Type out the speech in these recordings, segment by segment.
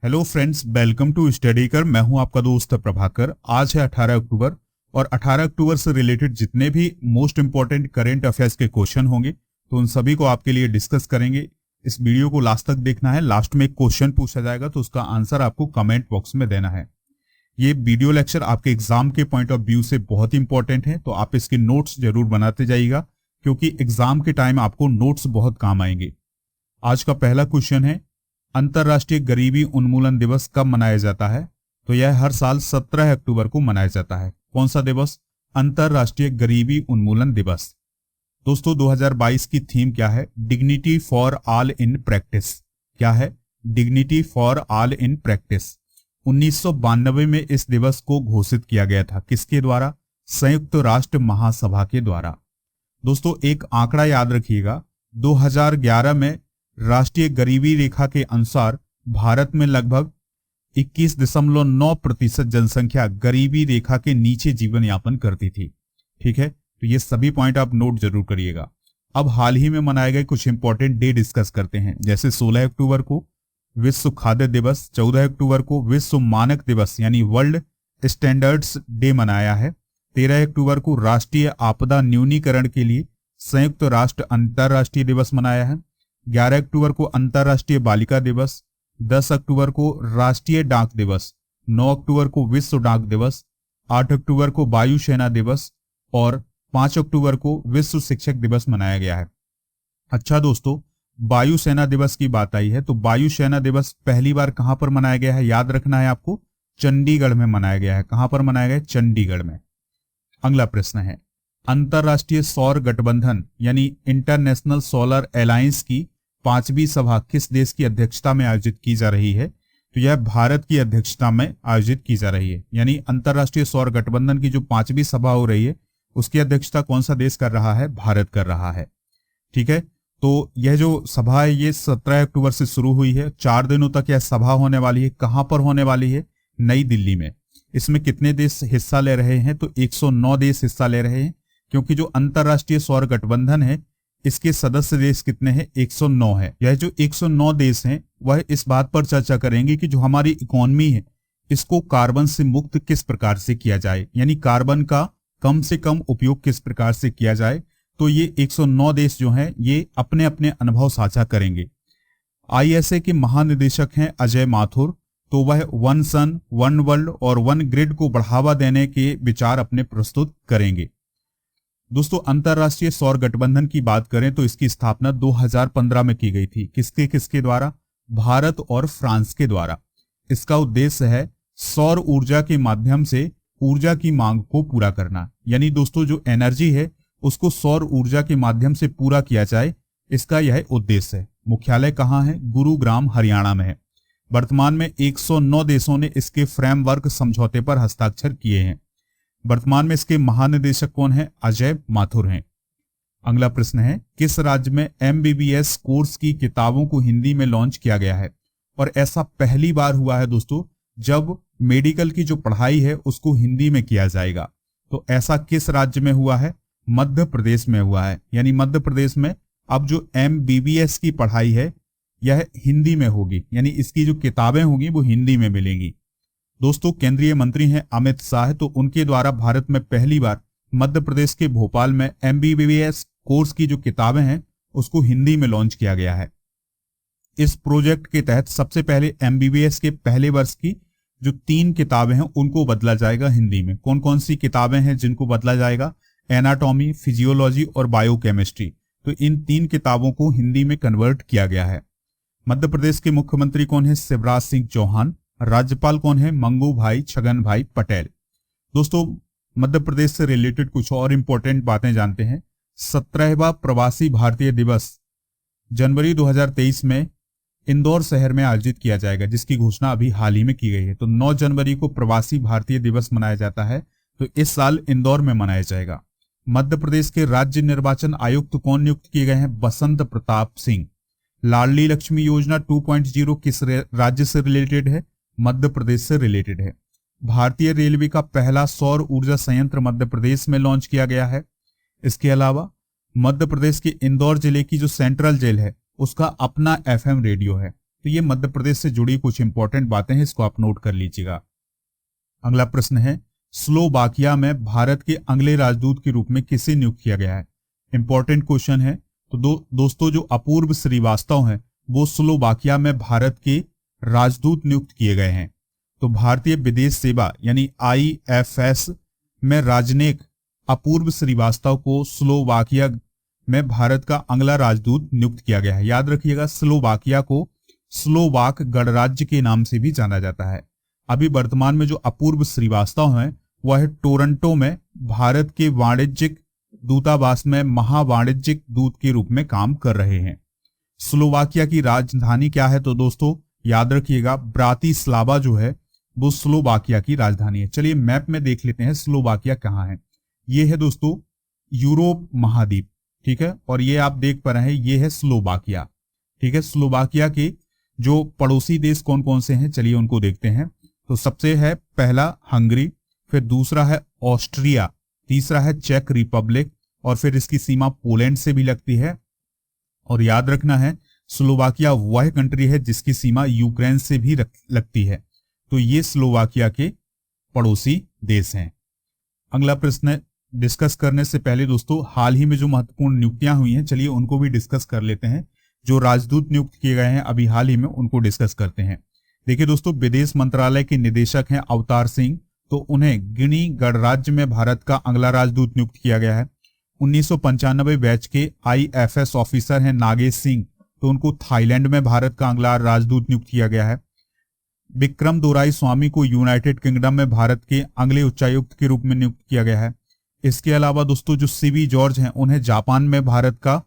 Hello friends, welcome to study कर। मैं हूं आपका दोस्त प्रभाकर। आज है 18 अक्टूबर और 18 अक्टूबर से रिलेटेड जितने भी मोस्ट इंपॉर्टेंट करंट अफेयर्स के क्वेश्चन होंगे तो उन सभी को आपके लिए डिस्कस करेंगे। इस वीडियो को लास्ट तक देखना है। लास्ट में एक क्वेश्चन पूछा जाएगा तो उसका आंसर आपको कमेंट बॉक्स में देना है। ये वीडियो लेक्चर आपके एग्जाम के पॉइंट ऑफ व्यू से बहुत इंपॉर्टेंट है, तो आप इसके नोट्स जरूर बनाते जाइएगा क्योंकि एग्जाम के टाइम आपको नोट्स बहुत काम आएंगे। आज का पहला क्वेश्चन है, अंतर्राष्ट्रीय गरीबी उन्मूलन दिवस कब मनाया जाता है? तो यह हर साल 17 अक्टूबर को मनाया जाता है। कौन सा दिवस? अंतर्राष्ट्रीय गरीबी उन्मूलन दिवस। दोस्तों 2022 की थीम क्या है? Dignity for all in practice. क्या है? Dignity for all in practice. 1992 में इस दिवस को घोषित किया गया था। किसके द्वारा? संयुक्त राष्ट्र महासभा के द्वारा। दोस्तों एक आंकड़ा याद रखिएगा, 2011 में राष्ट्रीय गरीबी रेखा के अनुसार भारत में लगभग 21.9% जनसंख्या गरीबी रेखा के नीचे जीवन यापन करती थी। ठीक है, तो ये सभी पॉइंट आप नोट जरूर करिएगा। अब हाल ही में मनाए गए कुछ इंपॉर्टेंट डे डिस्कस करते हैं। जैसे 16 अक्टूबर को विश्व खाद्य दिवस, 14 अक्टूबर को विश्व मानक दिवस यानी वर्ल्ड स्टैंडर्ड्स डे मनाया है, 13 अक्टूबर को राष्ट्रीय आपदा न्यूनीकरण के लिए संयुक्त राष्ट्र अंतर्राष्ट्रीय दिवस मनाया है, 11 अक्टूबर को अंतर्राष्ट्रीय बालिका दिवस, 10 अक्टूबर को राष्ट्रीय डाक दिवस, 9 अक्टूबर को विश्व डाक दिवस, 8 अक्टूबर को वायुसेना दिवस और 5 अक्टूबर को विश्व शिक्षक दिवस मनाया गया है। अच्छा दोस्तों, वायुसेना दिवस की बात आई है तो वायुसेना दिवस पहली बार कहां पर मनाया गया है? याद रखना है आपको, चंडीगढ़ में मनाया गया है। कहां पर मनाया गया है? चंडीगढ़ में। अगला प्रश्न है, अंतर्राष्ट्रीय सौर गठबंधन यानी इंटरनेशनल सोलर अलायंस की 5वीं सभा किस देश की अध्यक्षता में आयोजित की जा रही है? तो यह भारत की अध्यक्षता में आयोजित की जा रही है। यानी अंतर्राष्ट्रीय सौर गठबंधन की जो 5वीं सभा हो रही है उसकी अध्यक्षता कौन सा देश कर रहा है? भारत कर रहा है। ठीक है, तो यह जो सभा है ये 17 अक्टूबर से शुरू हुई है। 4 दिनों तक यह सभा होने वाली है। कहां पर होने वाली है? नई दिल्ली में। इसमें कितने देश हिस्सा ले रहे हैं? तो 109 देश हिस्सा ले रहे हैं, क्योंकि जो अंतर्राष्ट्रीय सौर गठबंधन है इसके सदस्य देश कितने हैं? 109 है। यह जो 109 देश हैं वह इस बात पर चर्चा करेंगे कि जो हमारी इकोनॉमी है इसको कार्बन से मुक्त किस प्रकार से किया जाए, यानी कार्बन का कम से कम उपयोग किस प्रकार से किया जाए। तो ये 109 देश जो हैं ये अपने अपने अनुभव साझा करेंगे। आईएसए के महानिदेशक हैं अजय माथुर, तो वह वन सन, वन वर्ल्ड और वन ग्रिड को बढ़ावा देने के विचार अपने प्रस्तुत करेंगे। दोस्तों अंतर्राष्ट्रीय सौर गठबंधन की बात करें तो इसकी स्थापना 2015 में की गई थी। किसके किसके द्वारा? भारत और फ्रांस के द्वारा। इसका उद्देश्य है सौर ऊर्जा के माध्यम से ऊर्जा की मांग को पूरा करना, यानी दोस्तों जो एनर्जी है उसको सौर ऊर्जा के माध्यम से पूरा किया जाए, इसका यह उद्देश्य है। मुख्यालय कहाँ है? गुरुग्राम हरियाणा में है। वर्तमान में 109 देशों ने इसके फ्रेमवर्क समझौते पर हस्ताक्षर किए हैं। वर्तमान में इसके महानिदेशक कौन है? अजय माथुर हैं। अगला प्रश्न है, किस राज्य में एमबीबीएस कोर्स की किताबों को हिंदी में लॉन्च किया गया है? और ऐसा पहली बार हुआ है दोस्तों जब मेडिकल की जो पढ़ाई है उसको हिंदी में किया जाएगा। तो ऐसा किस राज्य में हुआ है? मध्य प्रदेश में हुआ है। यानी मध्य प्रदेश में अब जो एमबीबीएस की पढ़ाई है यह हिंदी में होगी, यानी इसकी जो किताबें होंगी वो हिंदी में मिलेंगी। दोस्तों केंद्रीय मंत्री हैं अमित शाह, तो उनके द्वारा भारत में पहली बार मध्य प्रदेश के भोपाल में एमबीबीएस कोर्स की जो किताबें हैं उसको हिंदी में लॉन्च किया गया है। इस प्रोजेक्ट के तहत सबसे पहले एमबीबीएस के पहले वर्ष की जो 3 किताबें हैं उनको बदला जाएगा हिंदी में। कौन कौन सी किताबें हैं जिनको बदला जाएगा? एनाटॉमी, फिजियोलॉजी और बायोकेमिस्ट्री। तो इन 3 किताबों को हिंदी में कन्वर्ट किया गया है। मध्य प्रदेश के मुख्यमंत्री कौन है? शिवराज सिंह चौहान। राज्यपाल कौन है? मंगू भाई छगन भाई पटेल। दोस्तों मध्य प्रदेश से रिलेटेड कुछ और इंपॉर्टेंट बातें जानते हैं। 17वां प्रवासी भारतीय दिवस जनवरी 2023 में इंदौर शहर में आयोजित किया जाएगा, जिसकी घोषणा अभी हाल ही में की गई है। तो 9 जनवरी को प्रवासी भारतीय दिवस मनाया जाता है, तो इस साल इंदौर में मनाया जाएगा। मध्य प्रदेश के राज्य निर्वाचन आयुक्त कौन नियुक्त किए गए हैं? बसंत प्रताप सिंह। लाडली लक्ष्मी योजना 2.0 किस राज्य से रिलेटेड है? मध्य प्रदेश से रिलेटेड है। भारतीय रेलवे का पहला सौर ऊर्जा संयंत्र मध्य प्रदेश में लॉन्च किया गया है। इसके अलावा मध्य प्रदेश के इंदौर जिले की जो सेंट्रल जेल है उसका अपना एफएम रेडियो है। तो ये मध्य प्रदेश से जुड़ी कुछ इंपॉर्टेंट बातें हैं, इसको आप नोट कर लीजिएगा। अगला प्रश्न है, स्लोवाकिया में भारत के अगले राजदूत के रूप में किसे नियुक्त किया गया है? इंपॉर्टेंट क्वेश्चन है। तो दोस्तों जो अपूर्व श्रीवास्तव हैं वो स्लोवाकिया में भारत के राजदूत नियुक्त किए गए हैं। तो भारतीय विदेश सेवा यानी IFS में राजनयिक अपूर्व श्रीवास्तव को स्लोवाकिया में भारत का अगला राजदूत नियुक्त किया गया है। याद रखिएगा, स्लोवाकिया को स्लोवाक गणराज्य के नाम से भी जाना जाता है। अभी वर्तमान में जो अपूर्व श्रीवास्तव हैं वह टोरंटो में भारत के वाणिज्यिक दूतावास में महावाणिज्यिक दूत के रूप में काम कर रहे हैं। स्लोवाकिया की राजधानी क्या है? तो दोस्तों याद रखिएगा, ब्रातिस्लावा जो है वो स्लोवाकिया की राजधानी है। चलिए मैप में देख लेते हैं स्लोवाकिया कहाँ है। ये है दोस्तों यूरोप महाद्वीप, ठीक है, और ये आप देख पा रहे हैं ये है स्लोवाकिया, ठीक है। स्लोवाकिया के जो पड़ोसी देश कौन कौन से हैं, चलिए उनको देखते हैं। तो सबसे है पहला हंगरी, फिर दूसरा है ऑस्ट्रिया, तीसरा है चेक रिपब्लिक, और फिर इसकी सीमा पोलैंड से भी लगती है। और याद रखना है स्लोवाकिया वह कंट्री है जिसकी सीमा यूक्रेन से भी लगती है। तो ये स्लोवाकिया के पड़ोसी देश हैं। अगला प्रश्न डिस्कस करने से पहले दोस्तों हाल ही में जो महत्वपूर्ण नियुक्तियां हुई हैं, चलिए उनको भी डिस्कस कर लेते हैं। जो राजदूत नियुक्त किए गए हैं अभी हाल ही में, उनको डिस्कस करते हैं। देखिए दोस्तों, विदेश मंत्रालय के निदेशक हैं अवतार सिंह, तो उन्हें गिनी गणराज्य में भारत का अगला राजदूत नियुक्त किया गया है। 1995 बैच के IFS ऑफिसर हैं नागेश सिंह, तो उनको थाईलैंड में भारत का अगला राजदूत नियुक्त किया गया है। विक्रम दोराई स्वामी को यूनाइटेड किंगडम में भारत के अगले उच्चायुक्त के रूप में नियुक्त किया गया है। इसके अलावा दोस्तों जो CB जॉर्ज हैं उन्हें जापान में भारत का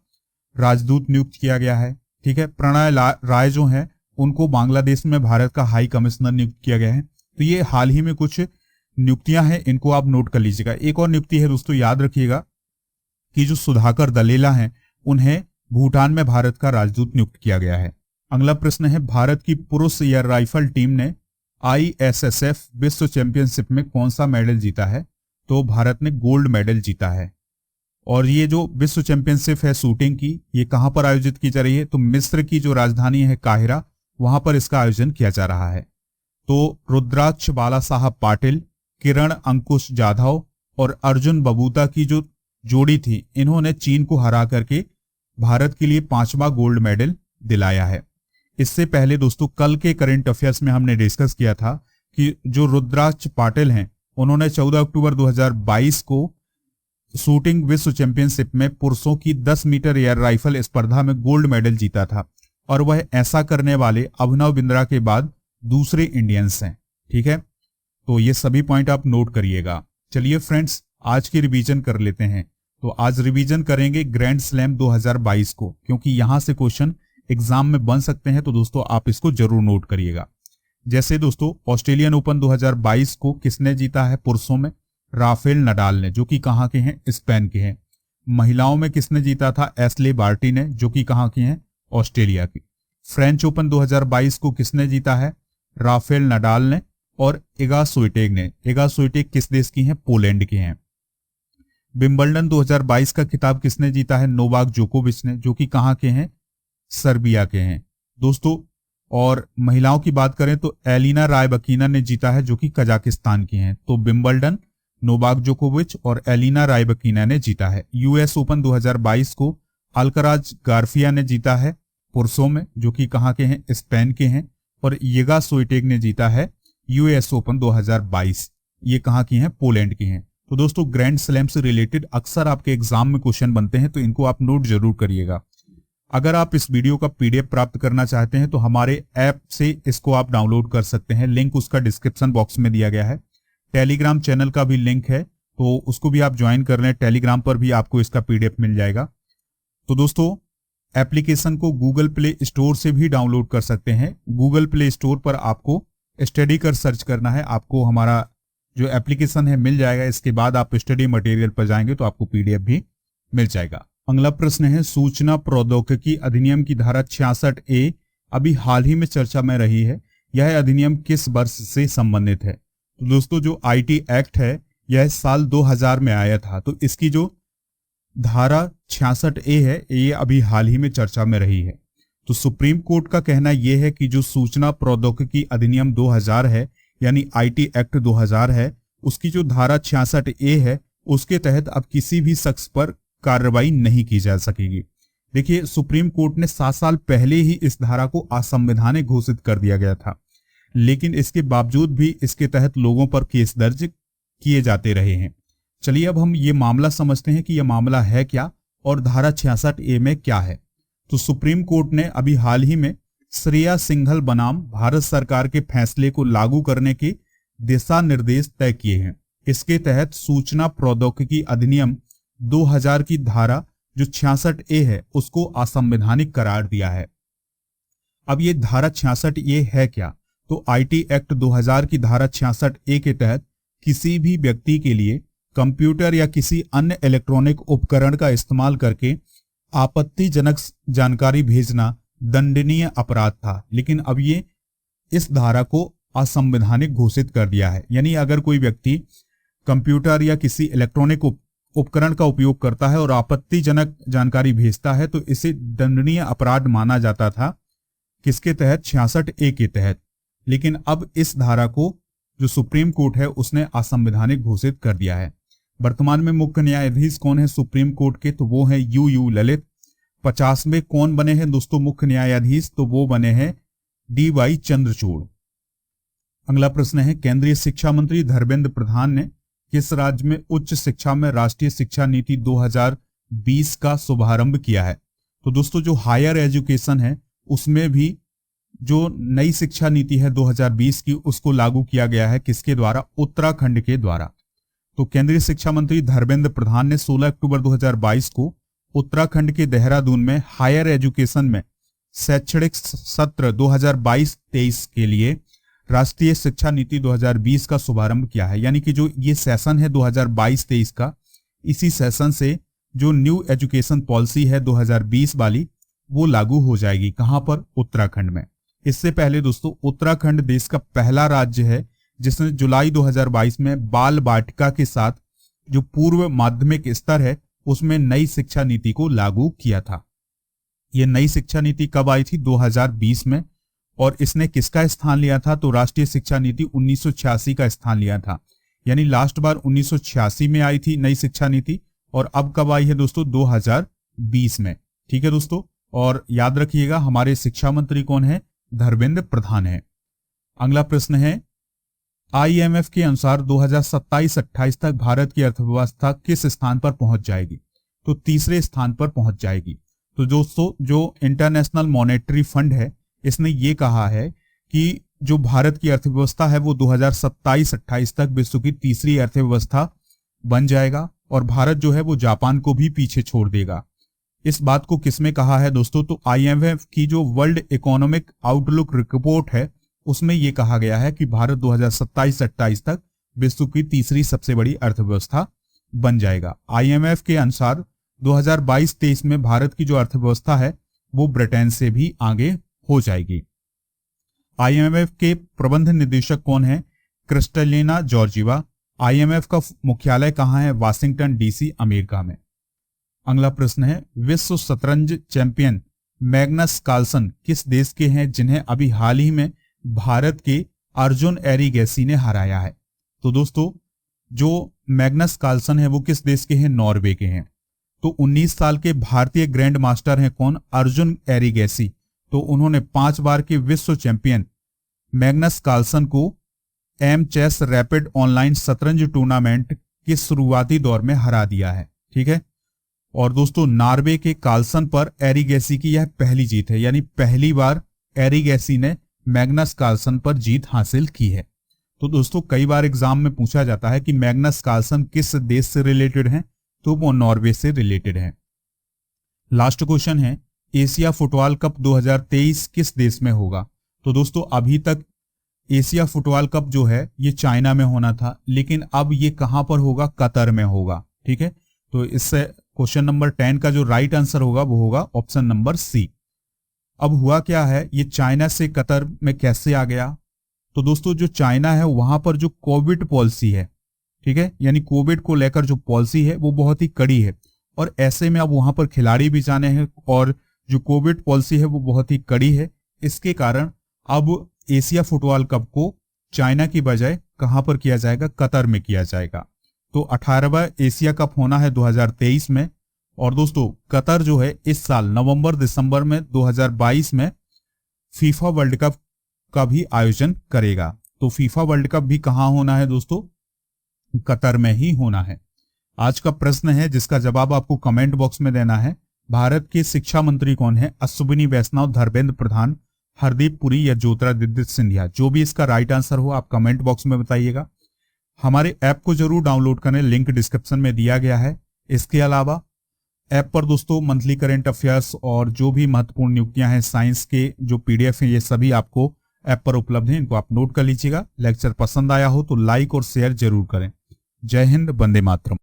राजदूत नियुक्त किया गया है, ठीक है। प्रणय राय जो हैं उनको बांग्लादेश में भारत का हाई कमिश्नर नियुक्त किया गया है। तो ये हाल ही में कुछ नियुक्तियां हैं, इनको आप नोट कर लीजिएगा। एक और नियुक्ति है दोस्तों, याद रखिएगा कि जो सुधाकर दलेला हैं उन्हें भूटान में भारत का राजदूत नियुक्त किया गया है। अगला प्रश्न है, भारत की पुरुष एयर राइफल टीम ने ISSF विश्व चैंपियनशिप में कौन सा मेडल जीता है? तो भारत ने गोल्ड मेडल जीता है। और ये जो विश्व चैंपियनशिप है शूटिंग की, ये कहां पर आयोजित की जा रही है? तो मिस्र की जो राजधानी है काहिरा, वहां पर इसका आयोजन किया जा रहा है। तो रुद्राक्ष बाला साहब पाटिल, किरण अंकुश जाधव और अर्जुन बबूता की जो जोड़ी थी, इन्होंने चीन को हरा करके भारत के लिए 5वां गोल्ड मेडल दिलाया है। इससे पहले दोस्तों कल के करंट अफेयर्स में हमने डिस्कस किया था कि जो रुद्राक्ष पाटिल हैं उन्होंने 14 अक्टूबर 2022 को शूटिंग विश्व चैंपियनशिप में पुरुषों की 10 मीटर एयर राइफल स्पर्धा में गोल्ड मेडल जीता था, और वह ऐसा करने वाले अभिनव बिंद्रा के बाद दूसरे इंडियंस हैं, ठीक है। तो ये सभी पॉइंट आप नोट करिएगा। चलिए फ्रेंड्स, आज की रिवीजन कर लेते हैं। तो आज रिवीजन करेंगे ग्रैंड स्लैम 2022 को, क्योंकि यहां से क्वेश्चन एग्जाम में बन सकते हैं। तो दोस्तों आप इसको जरूर नोट करिएगा। जैसे दोस्तों ऑस्ट्रेलियन ओपन 2022 को किसने जीता है पुरुषों में? राफेल नडाल ने, जो कि कहां के हैं? स्पेन के हैं। महिलाओं में किसने जीता था? एशले बार्टी ने, जो कि कहां की हैं? ऑस्ट्रेलिया की। फ्रेंच ओपन 2022 को किसने जीता है? राफेल नडाल ने और इगा स्विटेक ने। इगा स्विटेक किस देश की हैं? पोलैंड की हैं। विंबलडन 2022 का खिताब किसने जीता है? नोवाक जोकोविच ने, जो कि कहां के हैं? सर्बिया के हैं दोस्तों। और महिलाओं की बात करें तो एलिना रायबकीना ने जीता है, जो कि कजाकिस्तान की हैं। तो विंबलडन, नोवाक जोकोविच और एलिना रायबकीना ने जीता है। US ओपन 2022 को अल्कराज गार्फिया ने जीता है पुरुषों में, जो कि कहां के हैं? स्पेन के हैं। और येगा स्विटेक ने जीता है US ओपन 2022, ये कहां की हैं? पोलैंड की हैं। तो दोस्तों ग्रैंड स्लैम से रिलेटेड अक्सर आपके एग्जाम में क्वेश्चन बनते हैं, तो इनको आप नोट जरूर करिएगा। अगर आप इस वीडियो का PDF प्राप्त करना चाहते हैं तो हमारे ऐप से इसको आप डाउनलोड कर सकते हैं। लिंक उसका डिस्क्रिप्शन बॉक्स में दिया गया है। टेलीग्राम चैनल का भी लिंक है, तो उसको भी आप ज्वाइन कर लें। टेलीग्राम पर भी आपको इसका PDF मिल जाएगा। तो दोस्तों एप्लीकेशन को गूगल प्ले स्टोर से भी डाउनलोड कर सकते हैं। गूगल प्ले स्टोर पर आपको स्टडी कर सर्च करना है, आपको हमारा जो एप्लीकेशन है मिल जाएगा। इसके बाद आप स्टडी मटेरियल पर जाएंगे तो आपको PDF भी मिल जाएगा। अगला प्रश्न है, सूचना प्रौद्योगिकी अधिनियम की धारा 66A अभी हाल ही में चर्चा में रही है। यह अधिनियम किस वर्ष से संबंधित है? तो दोस्तों जो IT एक्ट है यह साल 2000 में आया था। तो इसकी जो धारा 66A है ये अभी हाल ही में चर्चा में रही है। तो सुप्रीम कोर्ट का कहना यह है कि जो सूचना प्रौद्योगिकी अधिनियम 2000 है, यानी आईटी एक्ट 2000 है, उसकी जो धारा 66A है, उसके तहत अब किसी भी शख्स पर कार्रवाई नहीं की जा सकेगी। देखिए, सुप्रीम कोर्ट ने 7 साल पहले ही इस धारा को असंवैधानिक घोषित कर दिया गया था, लेकिन इसके बावजूद भी इसके तहत लोगों पर केस दर्ज किए जाते रहे हैं। चलिए अब हम ये मामला समझते हैं कि यह मामला है क्या और धारा 66A में क्या है। तो सुप्रीम कोर्ट ने अभी हाल ही में श्रेया सिंघल बनाम भारत सरकार के फैसले को लागू करने के दिशा निर्देश तय किए हैं। इसके तहत सूचना प्रौद्योगिकी अधिनियम 2000 की धारा जो 66A है, उसको असंवैधानिक करार दिया है। अब ये धारा 66A है क्या? तो आईटी एक्ट 2000 की धारा 66A के तहत किसी भी व्यक्ति के लिए कंप्यूटर या किसी अन्य इलेक्ट्रॉनिक उपकरण का इस्तेमाल करके आपत्तिजनक जानकारी भेजना दंडनीय अपराध था, लेकिन अब ये इस धारा को असंवैधानिक घोषित कर दिया है। यानी अगर कोई व्यक्ति कंप्यूटर या किसी इलेक्ट्रॉनिक उपकरण का उपयोग करता है और आपत्तिजनक जानकारी भेजता है तो इसे दंडनीय अपराध माना जाता था। किसके तहत? 66A के तहत। लेकिन अब इस धारा को जो सुप्रीम कोर्ट है उसने असंवैधानिक घोषित कर दिया है। वर्तमान में मुख्य न्यायाधीश कौन है सुप्रीम कोर्ट के? तो वो है यू ललित। 50वें कौन बने हैं दोस्तों मुख्य न्यायाधीश? तो वो बने हैं DY चंद्रचूड़। अगला प्रश्न है, केंद्रीय शिक्षा मंत्री धर्मेंद्र प्रधान ने किस राज्य में उच्च शिक्षा में राष्ट्रीय शिक्षा नीति 2020 का शुभारंभ किया है? तो दोस्तों जो हायर एजुकेशन है उसमें भी जो नई शिक्षा नीति है 2020 की, उसको लागू किया गया है। किसके द्वारा? उत्तराखंड के द्वारा। तो केंद्रीय शिक्षा मंत्री धर्मेंद्र प्रधान ने 16 अक्टूबर 2022 को उत्तराखंड के देहरादून में हायर एजुकेशन में शैक्षणिक सत्र 2022-23 के लिए राष्ट्रीय शिक्षा नीति 2020 का शुभारंभ किया है। यानी कि जो ये सेशन है 2022-23 का, इसी सेशन से जो न्यू एजुकेशन पॉलिसी है 2020 वाली, वो लागू हो जाएगी। कहां पर? उत्तराखंड में। इससे पहले दोस्तों उत्तराखंड देश का पहला राज्य है जिसने जुलाई 2022 में बाल बाटिका के साथ जो पूर्व माध्यमिक स्तर है उसमें नई शिक्षा नीति को लागू किया था। यह नई शिक्षा नीति कब आई थी? 2020 में। और इसने किसका स्थान लिया था? तो राष्ट्रीय शिक्षा नीति 1986 का स्थान लिया था। यानी लास्ट बार 1986 में आई थी नई शिक्षा नीति, और अब कब आई है दोस्तों? 2020 में। ठीक है दोस्तों, और याद रखिएगा हमारे शिक्षा मंत्री कौन है? धर्मेंद्र प्रधान है। अगला प्रश्न है, IMF के अनुसार 2027-28 तक भारत की अर्थव्यवस्था किस स्थान पर पहुंच जाएगी? तो तीसरे स्थान पर पहुंच जाएगी। तो दोस्तों जो इंटरनेशनल मॉनेटरी फंड है इसने ये कहा है कि जो भारत की अर्थव्यवस्था है वो 2027-28 तक विश्व की तीसरी अर्थव्यवस्था बन जाएगा, और भारत जो है वो जापान को भी पीछे छोड़ देगा। इस बात को किसमें कहा है दोस्तों? तो IMF की जो वर्ल्ड इकोनॉमिक आउटलुक रिपोर्ट है उसमें यह कहा गया है कि भारत 2027-28 तक विश्व की तीसरी सबसे बड़ी अर्थव्यवस्था बन जाएगा। IMF के अनुसार 2022-23 में भारत की जो अर्थव्यवस्था है वो ब्रिटेन से भी आगे हो जाएगी। IMF के प्रबंध निदेशक कौन है? Kristalina Georgieva. IMF का मुख्यालय कहां है? वाशिंगटन DC, अमेरिका में। अगला प्रश्न है, विश्व शतरंज चैंपियन मैग्नस कार्लसन किस देश के हैं जिन्हें अभी हाल ही में भारत के अर्जुन एरिगैसी ने हराया है? तो दोस्तों जो मैग्नस कार्लसन है वो किस देश के हैं? नॉर्वे के हैं। तो 19 साल के भारतीय ग्रैंड मास्टर हैं कौन? अर्जुन एरिगैसी। तो उन्होंने 5 बार के विश्व चैंपियन मैग्नस कार्लसन को एम चेस रैपिड ऑनलाइन शतरंज टूर्नामेंट के शुरुआती दौर में हरा दिया है। ठीक है, और दोस्तों नॉर्वे के कार्लसन पर एरिगैसी की यह पहली जीत है, यानी पहली बार एरिगैसी ने मैग्नस कार्लसन पर जीत हासिल की है। तो दोस्तों कई बार एग्जाम में पूछा जाता है कि मैग्नस कार्लसन किस देश से रिलेटेड हैं? तो वो नॉर्वे से रिलेटेड हैं। लास्ट क्वेश्चन है, एशिया फुटबॉल कप 2023 किस देश में होगा? तो दोस्तों अभी तक एशिया फुटबॉल कप जो है ये चाइना में होना था, लेकिन अब ये कहां पर होगा? कतर में होगा। ठीक है, तो इससे क्वेश्चन नंबर 10 का जो राइट आंसर होगा वो होगा ऑप्शन नंबर सी। अब हुआ क्या है, ये चाइना से कतर में कैसे आ गया? तो दोस्तों जो चाइना है वहां पर जो कोविड पॉलिसी है, ठीक है, यानी कोविड को लेकर जो पॉलिसी है वो बहुत ही कड़ी है, और ऐसे में अब वहां पर खिलाड़ी भी जाने हैं और जो कोविड पॉलिसी है वो बहुत ही कड़ी है। इसके कारण अब एशिया फुटबॉल कप को चाइना की बजाय कहां पर किया जाएगा, कतर में किया जाएगा। तो 18वां एशिया कप होना है 2023 में। और दोस्तों कतर जो है इस साल नवंबर दिसंबर में 2022 में फीफा वर्ल्ड कप का भी आयोजन करेगा। तो फीफा वर्ल्ड कप भी कहां होना है दोस्तों, कतर में ही होना है। आज का प्रश्न है जिसका जवाब आपको कमेंट बॉक्स में देना है। भारत के शिक्षा मंत्री कौन है? अश्विनी वैष्णव, धर्मेंद्र प्रधान, हरदीप पुरी या ज्योतिरादित्य सिंधिया? जो भी इसका राइट आंसर हो आप कमेंट बॉक्स में बताइएगा। हमारे ऐप को जरूर डाउनलोड करें, लिंक डिस्क्रिप्शन में दिया गया है। इसके अलावा ऐप पर दोस्तों मंथली करंट अफेयर्स और जो भी महत्वपूर्ण नियुक्तियां हैं साइंस के जो पीडीएफ हैं ये सभी आपको ऐप पर उपलब्ध हैं, इनको आप नोट कर लीजिएगा। लेक्चर पसंद आया हो तो लाइक और शेयर जरूर करें। जय हिंद, वंदे मातरम।